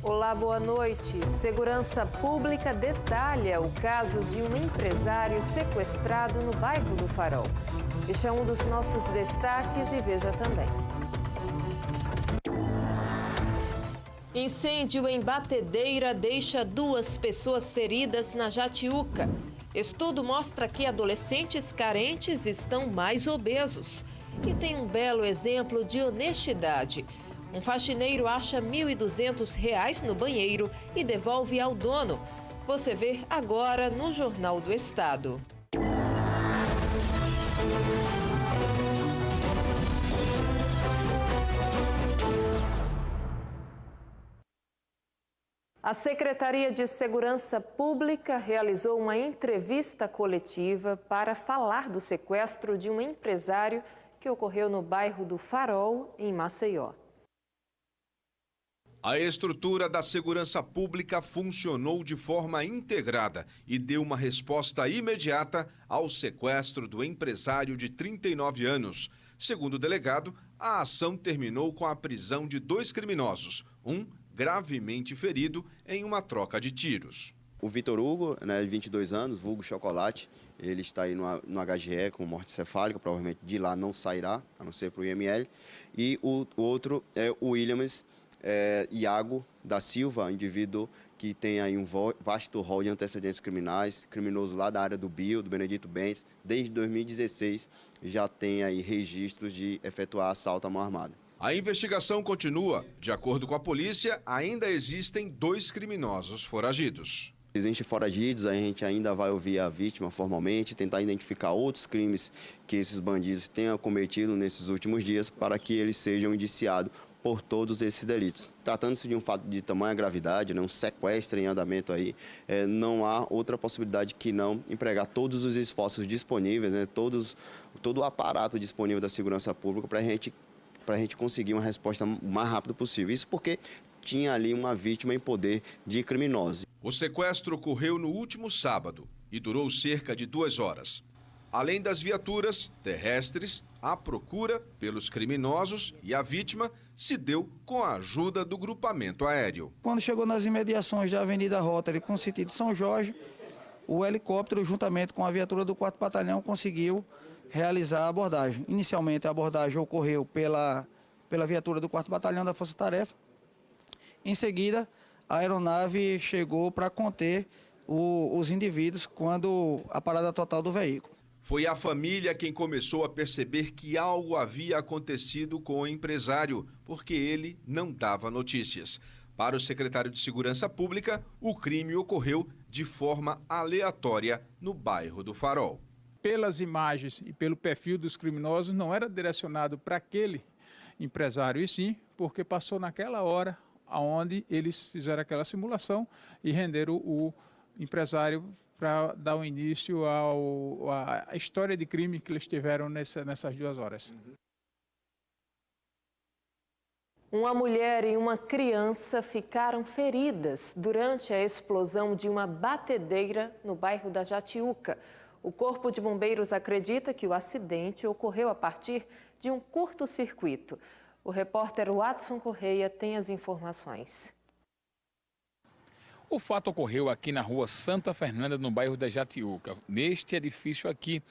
Olá, boa noite. Segurança Pública detalha o caso de um empresário sequestrado no bairro do Farol. Este é um dos nossos destaques e veja também. Incêndio em batedeira deixa 2 pessoas feridas na Jatiuca. Estudo mostra que adolescentes carentes estão mais obesos. E tem um belo exemplo de honestidade. Um faxineiro acha R$ 1.200 no banheiro e devolve ao dono. Você vê agora no Jornal do Estado. A Secretaria de Segurança Pública realizou uma entrevista coletiva para falar do sequestro de um empresário que ocorreu no bairro do Farol, em Maceió. A estrutura da segurança pública funcionou de forma integrada e deu uma resposta imediata ao sequestro do empresário de 39 anos. Segundo o delegado, a ação terminou com a prisão de 2 criminosos, um gravemente ferido em uma troca de tiros. O Vitor Hugo, de 22 anos, vulgo Chocolate, ele está aí no HGE com morte cefálica, provavelmente de lá não sairá, a não ser para o IML. E o outro é o Williams Iago da Silva, indivíduo que tem aí um vasto rol de antecedentes criminais, criminoso lá da área do Bio, do Benedito Bens, desde 2016 já tem aí registros de efetuar assalto à mão armada. A investigação continua. De acordo com a polícia, ainda existem 2 criminosos foragidos. Existem foragidos, a gente ainda vai ouvir a vítima formalmente, tentar identificar outros crimes que esses bandidos tenham cometido nesses últimos dias para que eles sejam indiciados por todos esses delitos. Tratando-se de um fato de tamanha gravidade, um sequestro em andamento aí, não há outra possibilidade que não empregar todos os esforços disponíveis, todo o aparato disponível da segurança pública para a gente conseguir uma resposta o mais rápido possível. Isso porque tinha ali uma vítima em poder de criminosos. O sequestro ocorreu no último sábado e durou cerca de 2 horas. Além das viaturas terrestres, a procura pelos criminosos e a vítima se deu com a ajuda do grupamento aéreo. Quando chegou nas imediações da Avenida Rotary, com sentido São Jorge, o helicóptero, juntamente com a viatura do 4º Batalhão, conseguiu realizar a abordagem. Inicialmente, a abordagem ocorreu pela viatura do 4º Batalhão da Força Tarefa. Em seguida, a aeronave chegou para conter os indivíduos quando a parada total do veículo. Foi a família quem começou a perceber que algo havia acontecido com o empresário, porque ele não dava notícias. Para o secretário de Segurança Pública, o crime ocorreu de forma aleatória no bairro do Farol. Pelas imagens e pelo perfil dos criminosos, não era direcionado para aquele empresário, e sim porque passou naquela hora onde eles fizeram aquela simulação e renderam o empresário para dar o início à história de crime que eles tiveram nessas 2 horas. Uma mulher e uma criança ficaram feridas durante a explosão de uma batedeira no bairro da Jatiuca. O Corpo de Bombeiros acredita que o acidente ocorreu a partir de um curto-circuito. O repórter Watson Correia tem as informações. O fato ocorreu aqui na rua Santa Fernanda, no bairro da Jatiuca. Neste edifício aqui,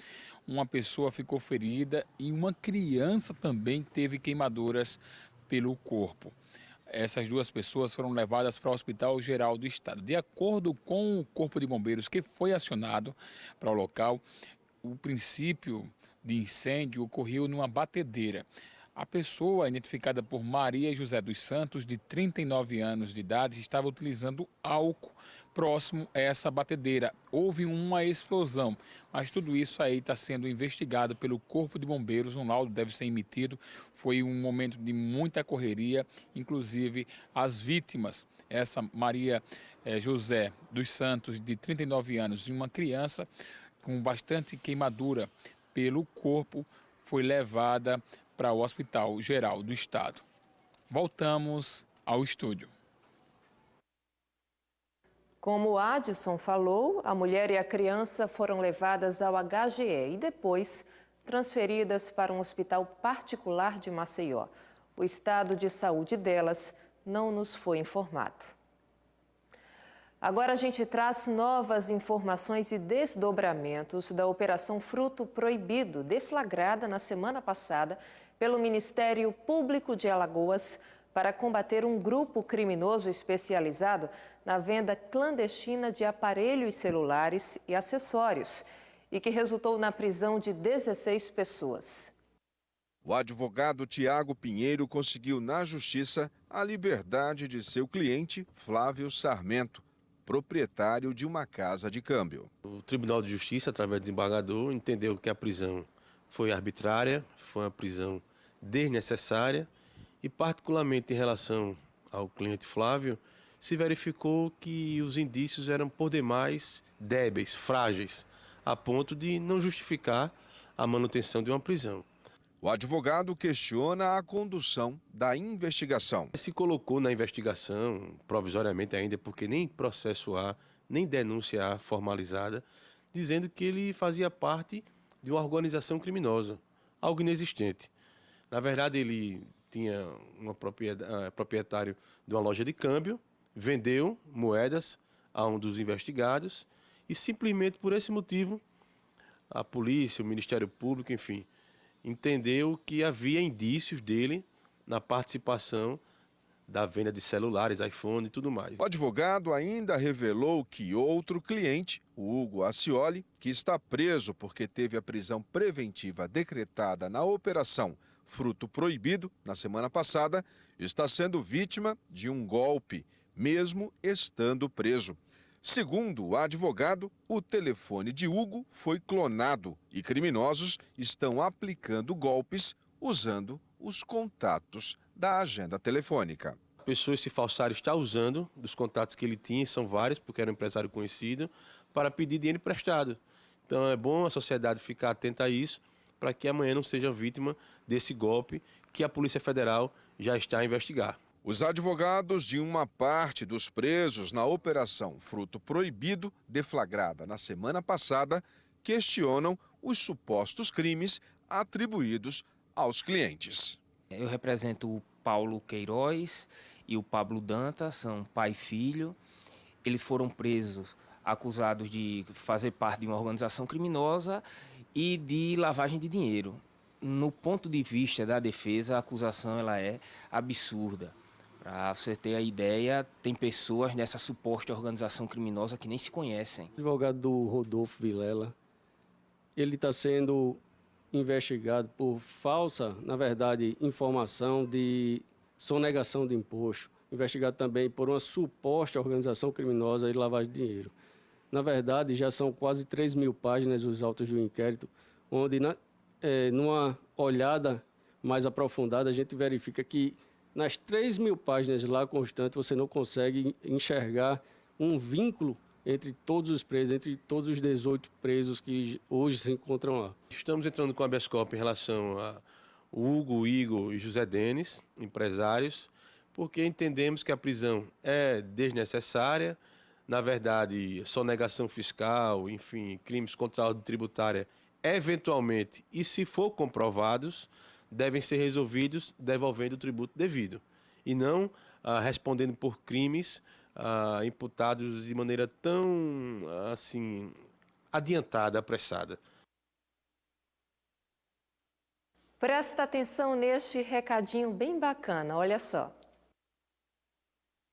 uma pessoa ficou ferida e uma criança também teve queimaduras pelo corpo. Essas 2 pessoas foram levadas para o Hospital Geral do Estado. De acordo com o Corpo de Bombeiros que foi acionado para o local, o princípio de incêndio ocorreu numa batedeira. A pessoa, identificada por Maria José dos Santos, de 39 anos de idade, estava utilizando álcool próximo a essa batedeira. Houve uma explosão, mas tudo isso aí está sendo investigado pelo Corpo de Bombeiros. Um laudo deve ser emitido. Foi um momento de muita correria, inclusive as vítimas, essa Maria José dos Santos, de 39 anos, e uma criança com bastante queimadura pelo corpo, foi levada para o Hospital Geral do Estado. Voltamos ao estúdio. Como o Adson falou, a mulher e a criança foram levadas ao HGE e depois transferidas para um hospital particular de Maceió. O estado de saúde delas não nos foi informado. Agora a gente traz novas informações e desdobramentos da Operação Fruto Proibido, deflagrada na semana passada pelo Ministério Público de Alagoas para combater um grupo criminoso especializado na venda clandestina de aparelhos celulares e acessórios e que resultou na prisão de 16 pessoas. O advogado Tiago Pinheiro conseguiu na justiça a liberdade de seu cliente, Flávio Sarmento, proprietário de uma casa de câmbio. O Tribunal de Justiça, através do desembargador, entendeu que a prisão foi arbitrária, foi uma prisão desnecessária e, particularmente em relação ao cliente Flávio, se verificou que os indícios eram por demais débeis, frágeis, a ponto de não justificar a manutenção de uma prisão. O advogado questiona a condução da investigação. Se colocou na investigação, provisoriamente ainda, porque nem processo há, nem denúncia há formalizada, dizendo que ele fazia parte de uma organização criminosa, algo inexistente. Na verdade, ele tinha proprietário de uma loja de câmbio, vendeu moedas a um dos investigados e simplesmente por esse motivo a polícia, o Ministério Público, enfim, entendeu que havia indícios dele na participação da venda de celulares, iPhone e tudo mais. O advogado ainda revelou que outro cliente, o Hugo Acioli, que está preso porque teve a prisão preventiva decretada na Operação Fruto Proibido, na semana passada, está sendo vítima de um golpe, mesmo estando preso. Segundo o advogado, o telefone de Hugo foi clonado e criminosos estão aplicando golpes usando os contatos da agenda telefônica. Pessoas, esse falsário está usando dos contatos que ele tinha, são vários, porque era um empresário conhecido, para pedir dinheiro emprestado. Então é bom a sociedade ficar atenta a isso, para que amanhã não seja vítima desse golpe que a Polícia Federal já está a investigar. Os advogados de uma parte dos presos na Operação Fruto Proibido, deflagrada na semana passada, questionam os supostos crimes atribuídos aos clientes. Eu represento o Paulo Queiroz e o Pablo Dantas, são pai e filho. Eles foram presos acusados de fazer parte de uma organização criminosa e de lavagem de dinheiro. No ponto de vista da defesa, a acusação ela é absurda. Para você ter a ideia, tem pessoas nessa suposta organização criminosa que nem se conhecem. O advogado do Rodolfo Vilela, ele está sendo investigado por falsa, na verdade, informação de sonegação de imposto. Investigado também por uma suposta organização criminosa de lavagem de dinheiro. Na verdade, já são quase 3.000 páginas os autos do inquérito, onde, numa olhada mais aprofundada, a gente verifica que nas 3.000 páginas lá constantes, você não consegue enxergar um vínculo entre todos os presos, entre todos os 18 presos que hoje se encontram lá. Estamos entrando com habeas corpus em relação a Hugo, Igor e José Denis, empresários, porque entendemos que a prisão é desnecessária. Na verdade, sonegação fiscal, enfim, crimes contra a ordem tributária, eventualmente, e se for comprovados, devem ser resolvidos devolvendo o tributo devido e não respondendo por crimes imputados de maneira tão assim adiantada, apressada. Presta atenção neste recadinho bem bacana, olha só.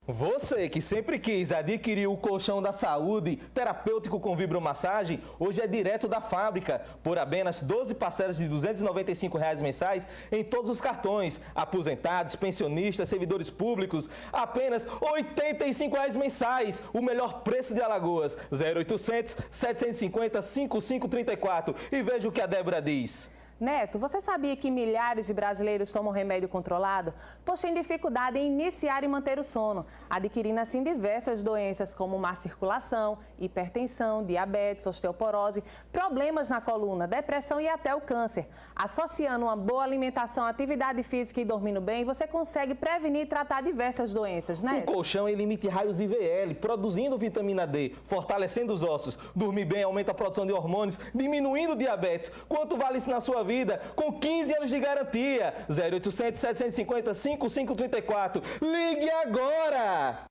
Você que sempre quis adquirir o colchão da saúde terapêutico com vibromassagem, hoje é direto da fábrica, por apenas 12 parcelas de R$ 295 mensais em todos os cartões. Aposentados, pensionistas, servidores públicos, apenas R$ 85 mensais. O melhor preço de Alagoas, 0800 750 5534. E veja o que a Débora diz. Neto, você sabia que milhares de brasileiros tomam remédio controlado? Pois têm dificuldade em iniciar e manter o sono, adquirindo assim diversas doenças como má circulação, hipertensão, diabetes, osteoporose, problemas na coluna, depressão e até o câncer. Associando uma boa alimentação, atividade física e dormindo bem, você consegue prevenir e tratar diversas doenças, né? O colchão emite raios IVL, produzindo vitamina D, fortalecendo os ossos. Dormir bem aumenta a produção de hormônios, diminuindo o diabetes. Quanto vale isso na sua vida? Com 15 anos de garantia. 0800 750 5534. Ligue agora!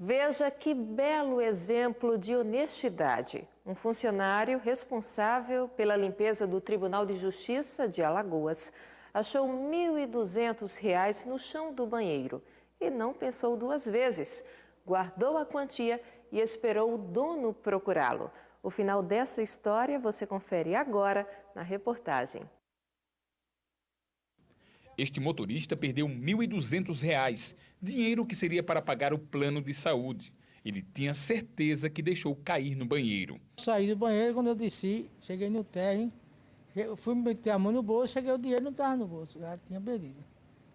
Veja que belo exemplo de honestidade. Um funcionário responsável pela limpeza do Tribunal de Justiça de Alagoas achou R$ 1.200 no chão do banheiro e não pensou duas vezes. Guardou a quantia e esperou o dono procurá-lo. O final dessa história você confere agora na reportagem. Este motorista perdeu R$ 1.200, dinheiro que seria para pagar o plano de saúde. Ele tinha certeza que deixou cair no banheiro. Saí do banheiro, quando eu desci, cheguei no térreo, fui meter a mão no bolso, cheguei, o dinheiro não estava no bolso, já tinha perdido.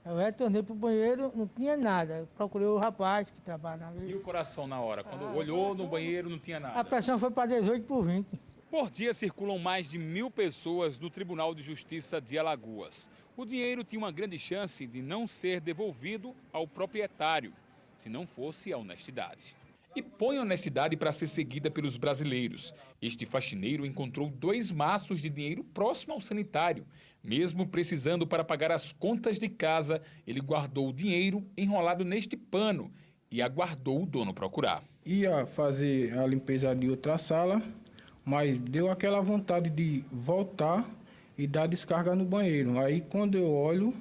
Eu retornei para o banheiro, não tinha nada. Eu procurei o rapaz que trabalha na... E o coração na hora? Quando olhou no banheiro, não tinha nada? A pressão foi para 18/20. Por dia circulam mais de 1.000 pessoas no Tribunal de Justiça de Alagoas. O dinheiro tinha uma grande chance de não ser devolvido ao proprietário, se não fosse a honestidade. E põe a honestidade para ser seguida pelos brasileiros. Este faxineiro encontrou 2 maços de dinheiro próximo ao sanitário. Mesmo precisando para pagar as contas de casa, ele guardou o dinheiro enrolado neste pano e aguardou o dono procurar. Ia fazer a limpeza de outra sala, mas deu aquela vontade de voltar e dar descarga no banheiro. Aí, quando eu olho,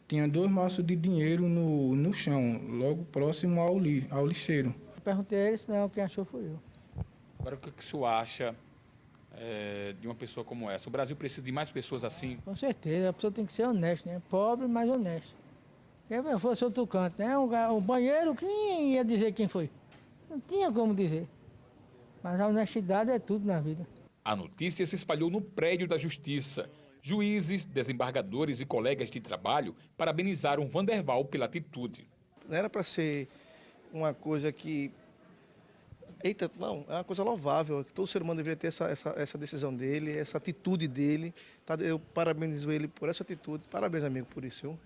tinha 2 maços de dinheiro no chão, logo próximo ao lixeiro. Perguntei a ele, não, quem achou foi eu. Agora, o que o senhor acha de uma pessoa como essa? O Brasil precisa de mais pessoas assim? Com certeza, a pessoa tem que ser honesta, né? Pobre, mas honesto. Se fosse outro canto, né? O banheiro, quem ia dizer quem foi? Não tinha como dizer. Mas a honestidade é tudo na vida. A notícia se espalhou no prédio da Justiça. Juízes, desembargadores e colegas de trabalho parabenizaram Vanderval pela atitude. Não era para ser uma coisa que... Eita, não, é uma coisa louvável. Todo ser humano deveria ter essa decisão dele, essa atitude dele. Eu parabenizo ele por essa atitude. Parabéns, amigo, por isso.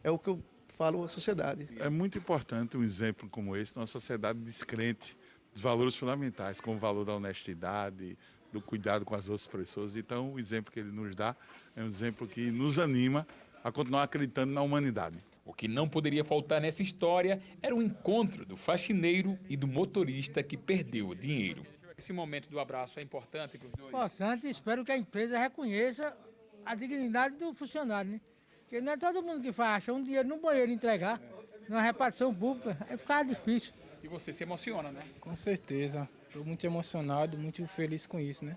É o que eu falo à sociedade. É muito importante um exemplo como esse numa sociedade descrente dos valores fundamentais, como o valor da honestidade, do cuidado com as outras pessoas. Então, o exemplo que ele nos dá é um exemplo que nos anima a continuar acreditando na humanidade. O que não poderia faltar nessa história era o encontro do faxineiro e do motorista que perdeu o dinheiro. Esse momento do abraço é importante para os dois? Importante, espero que a empresa reconheça a dignidade do funcionário, né? Porque não é todo mundo que faz, achar um dinheiro no banheiro e entregar, numa repartição pública, aí fica difícil. E você se emociona, né? Com certeza. Estou muito emocionado, muito feliz com isso, né?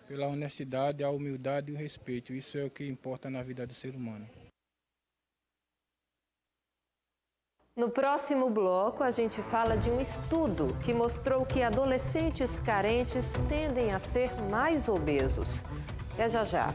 Pela honestidade, a humildade e o respeito. Isso é o que importa na vida do ser humano. No próximo bloco, a gente fala de um estudo que mostrou que adolescentes carentes tendem a ser mais obesos. É já já.